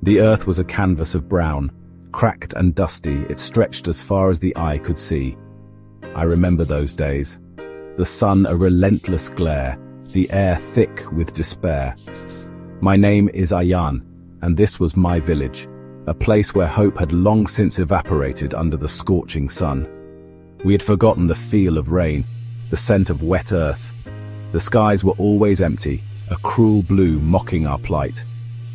The earth was a canvas of brown. Cracked and dusty, it stretched as far as the eye could see. I remember those days. The sun a relentless glare, the air thick with despair. My name is Ayan, and this was my village, a place where hope had long since evaporated under the scorching sun. We had forgotten the feel of rain, the scent of wet earth. The skies were always empty, a cruel blue mocking our plight.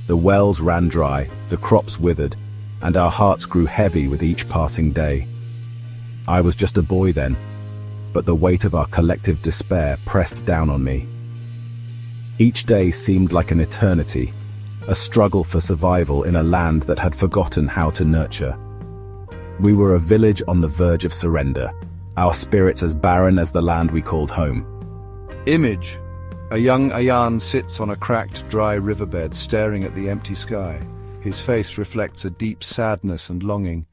The wells ran dry, the crops withered, and our hearts grew heavy with each passing day. I was just a boy then, but the weight of our collective despair pressed down on me. Each day seemed like an eternity, a struggle for survival in a land that had forgotten how to nurture. We were a village on the verge of surrender, our spirits as barren as the land we called home. Image. A young Ayan sits on a cracked, dry riverbed staring at the empty sky. His face reflects a deep sadness and longing.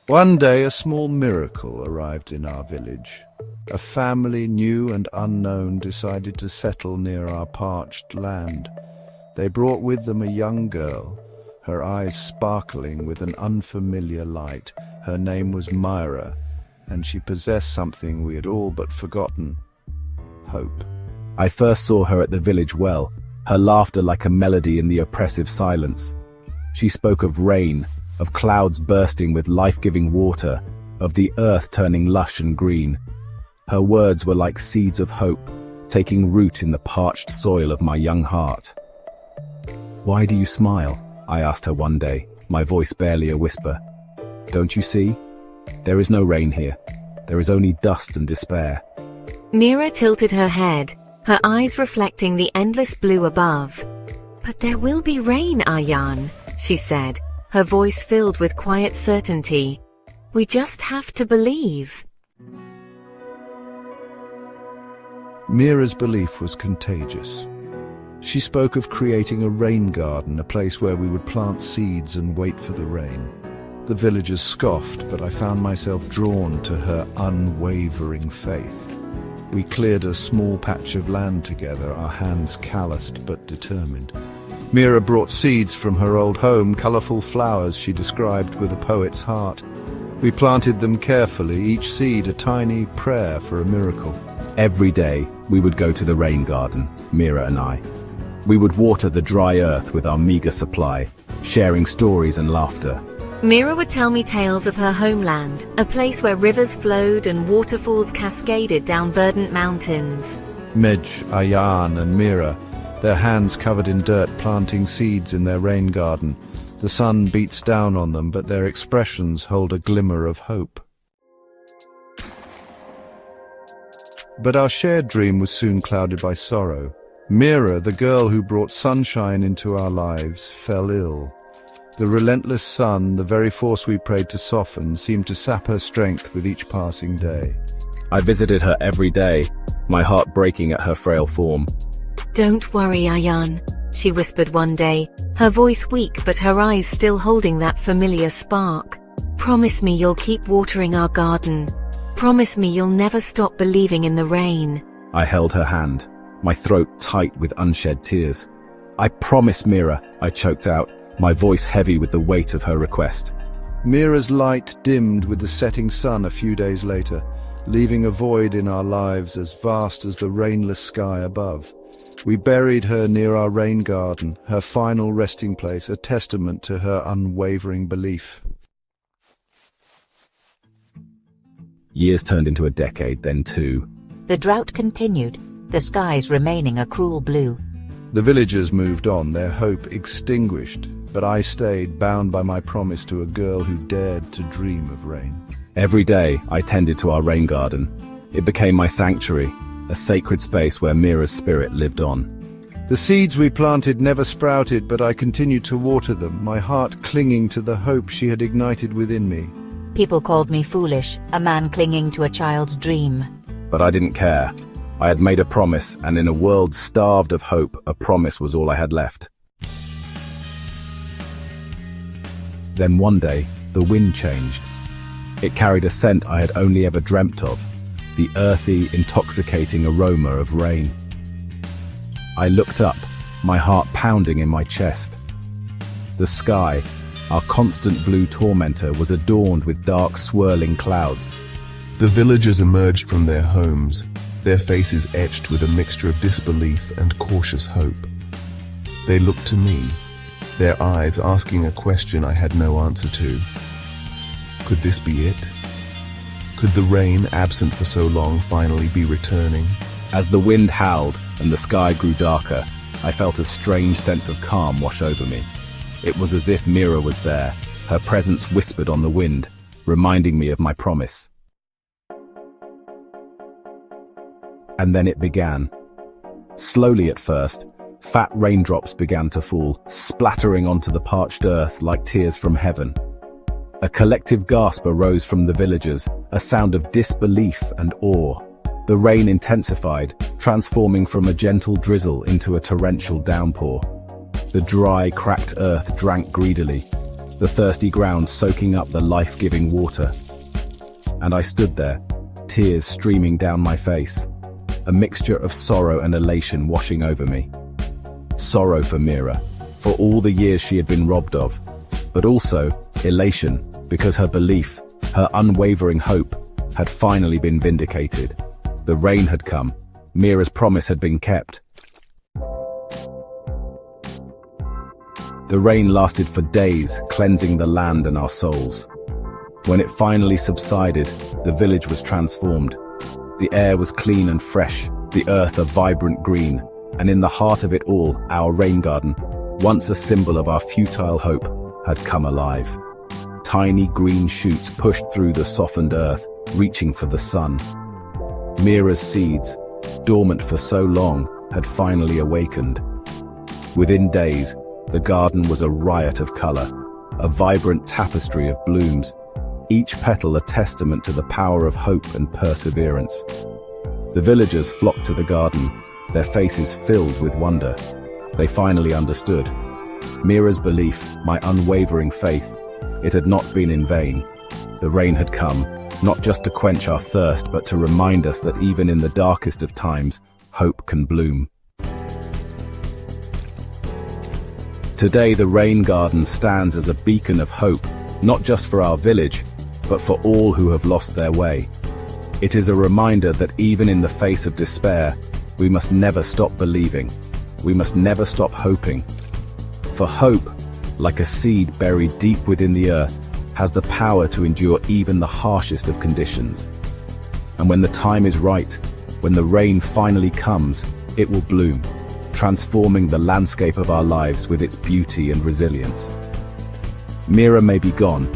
One day a small miracle arrived in our village. A family new and unknown decided to settle near our parched land. They brought with them a young girl, her eyes sparkling with an unfamiliar light. Her name was Myra, and she possessed something we had all but forgotten: hope. I first saw her at the village well, her laughter like a melody in the oppressive silence. She spoke of rain, of clouds bursting with life-giving water, of the earth turning lush and green. Her words were like seeds of hope, taking root in the parched soil of my young heart. "Why do you smile?" I asked her one day, my voice barely a whisper. "Don't you see? There is no rain here. There is only dust and despair." Mira tilted her head, her eyes reflecting the endless blue above. "But there will be rain, Ayan," she said, her voice filled with quiet certainty. "We just have to believe." Mira's belief was contagious. She spoke of creating a rain garden, a place where we would plant seeds and wait for the rain. The villagers scoffed, but I found myself drawn to her unwavering faith. We cleared a small patch of land together, our hands calloused but determined. Mira brought seeds from her old home, colourful flowers she described with a poet's heart. We planted them carefully, each seed a tiny prayer for a miracle. Every day, we would go to the rain garden, Mira and I. We would water the dry earth with our meager supply, sharing stories and laughter. Mira would tell me tales of her homeland, a place where rivers flowed and waterfalls cascaded down verdant mountains. Medj, Ayan and Mira, their hands covered in dirt, planting seeds in their rain garden. The sun beats down on them, but their expressions hold a glimmer of hope. But our shared dream was soon clouded by sorrow. Mira, the girl who brought sunshine into our lives, fell ill. The relentless sun, the very force we prayed to soften, seemed to sap her strength with each passing day. I visited her every day, my heart breaking at her frail form. "Don't worry, Ayan," she whispered one day, her voice weak but her eyes still holding that familiar spark. "Promise me you'll keep watering our garden. Promise me you'll never stop believing in the rain." I held her hand, my throat tight with unshed tears. "I promise, Mira," I choked out, my voice heavy with the weight of her request. Mira's light dimmed with the setting sun a few days later, leaving a void in our lives as vast as the rainless sky above. We buried her near our rain garden, her final resting place, a testament to her unwavering belief. Years turned into a decade, then two. The drought continued, the skies remaining a cruel blue. The villagers moved on, their hope extinguished, but I stayed, bound by my promise to a girl who dared to dream of rain. Every day, I tended to our rain garden. It became my sanctuary, a sacred space where Mira's spirit lived on. The seeds we planted never sprouted, but I continued to water them, my heart clinging to the hope she had ignited within me. People called me foolish, a man clinging to a child's dream. But I didn't care. I had made a promise, and in a world starved of hope, a promise was all I had left. Then one day, the wind changed. It carried a scent I had only ever dreamt of, the earthy, intoxicating aroma of rain. I looked up, my heart pounding in my chest. The sky, our constant blue tormentor, was adorned with dark swirling clouds. The villagers emerged from their homes, their faces etched with a mixture of disbelief and cautious hope. They looked to me, their eyes asking a question I had no answer to. Could this be it? Could the rain, absent for so long, finally be returning? As the wind howled and the sky grew darker, I felt a strange sense of calm wash over me. It was as if Mira was there, her presence whispered on the wind, reminding me of my promise. And then it began. Slowly at first, fat raindrops began to fall, splattering onto the parched earth like tears from heaven. A collective gasp arose from the villagers, a sound of disbelief and awe. The rain intensified, transforming from a gentle drizzle into a torrential downpour. The dry, cracked earth drank greedily, the thirsty ground soaking up the life-giving water. And I stood there, tears streaming down my face, a mixture of sorrow and elation washing over me. Sorrow for Mira, for all the years she had been robbed of, but also elation because her belief, her unwavering hope, had finally been vindicated. The rain had come. Mira's promise had been kept. The rain lasted for days, cleansing the land and our souls. When it finally subsided, the village was transformed. The air was clean and fresh, the earth a vibrant green, and in the heart of it all, our rain garden, once a symbol of our futile hope, had come alive. Tiny green shoots pushed through the softened earth, reaching for the sun. Mira's seeds, dormant for so long, had finally awakened. Within days, the garden was a riot of color, a vibrant tapestry of blooms, each petal a testament to the power of hope and perseverance. The villagers flocked to the garden, their faces filled with wonder. They finally understood. Mira's belief, my unwavering faith, it had not been in vain. The rain had come, not just to quench our thirst, but to remind us that even in the darkest of times, hope can bloom. Today, the rain garden stands as a beacon of hope, not just for our village, but for all who have lost their way. It is a reminder that even in the face of despair, we must never stop believing. We must never stop hoping. For hope, like a seed buried deep within the earth, has the power to endure even the harshest of conditions. And when the time is right, when the rain finally comes, it will bloom, transforming the landscape of our lives with its beauty and resilience. Mira may be gone,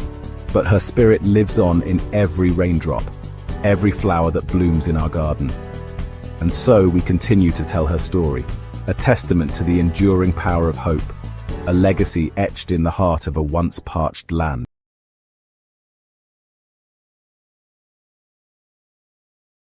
but her spirit lives on in every raindrop, every flower that blooms in our garden. And so we continue to tell her story, a testament to the enduring power of hope, a legacy etched in the heart of a once parched land.